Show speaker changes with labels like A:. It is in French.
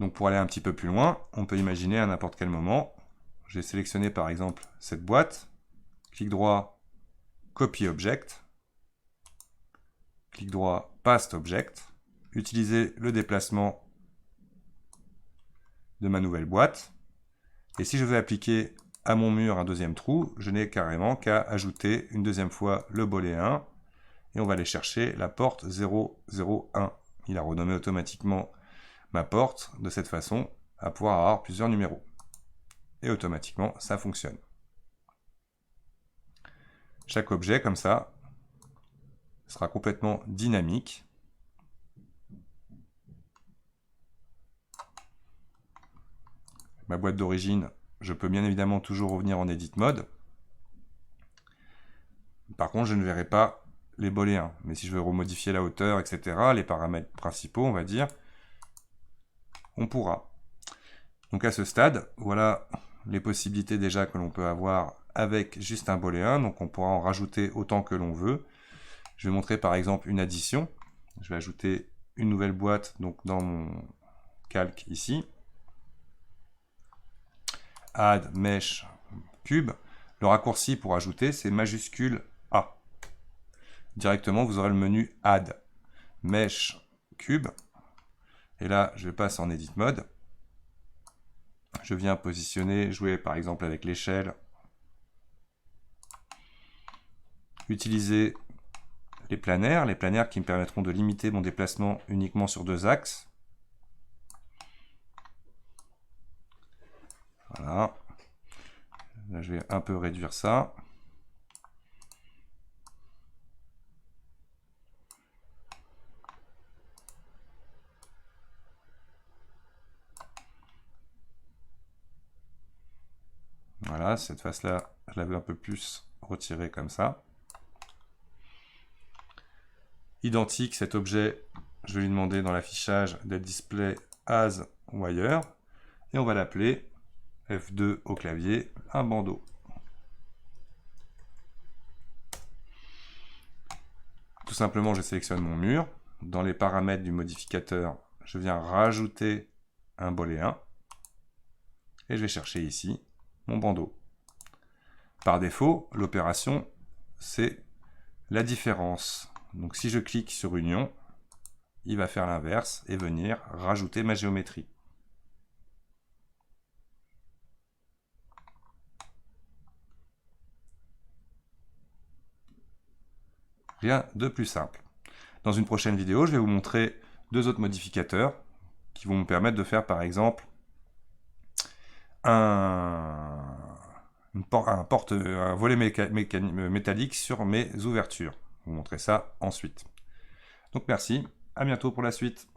A: Donc pour aller un petit peu plus loin, on peut imaginer à n'importe quel moment, j'ai sélectionné par exemple cette boîte, clic droit, Copy Object, clic droit, Paste Object, utiliser le déplacement de ma nouvelle boîte. Et si je veux appliquer à mon mur un deuxième trou, je n'ai carrément qu'à ajouter une deuxième fois le booléen et on va aller chercher la porte 001. Il a renommé automatiquement ma porte de cette façon à pouvoir avoir plusieurs numéros. Et automatiquement, ça fonctionne. Chaque objet, comme ça, sera complètement dynamique. Ma boîte d'origine, je peux bien évidemment toujours revenir en Edit Mode. Par contre, je ne verrai pas les booléens. Mais si je veux remodifier la hauteur, etc., les paramètres principaux, on va dire, on pourra. Donc à ce stade, voilà les possibilités déjà que l'on peut avoir avec juste un booléen. Donc on pourra en rajouter autant que l'on veut. Je vais montrer par exemple une addition. Je vais ajouter une nouvelle boîte donc dans mon calque ici. Add mesh cube. Le raccourci pour ajouter, c'est majuscule A. Directement, vous aurez le menu Add mesh cube. Et là, je passe en Edit Mode. Je viens positionner, jouer par exemple avec l'échelle. Utiliser les planaires qui me permettront de limiter mon déplacement uniquement sur 2 axes. Voilà. Là, je vais un peu réduire ça. Voilà, cette face-là, je la veux un peu plus retirée comme ça. Identique, cet objet, je vais lui demander dans l'affichage d'être display as wire. Et on va l'appeler F2 au clavier, un bandeau. Tout simplement, je sélectionne mon mur. Dans les paramètres du modificateur, je viens rajouter un booléen. Et je vais chercher ici mon bandeau. Par défaut, l'opération, c'est la différence. Donc si je clique sur Union, il va faire l'inverse et venir rajouter ma géométrie. Rien de plus simple. Dans une prochaine vidéo, je vais vous montrer 2 autres modificateurs qui vont me permettre de faire par exemple un volet métallique sur mes ouvertures. Je vais vous montrer ça ensuite. Donc merci, à bientôt pour la suite.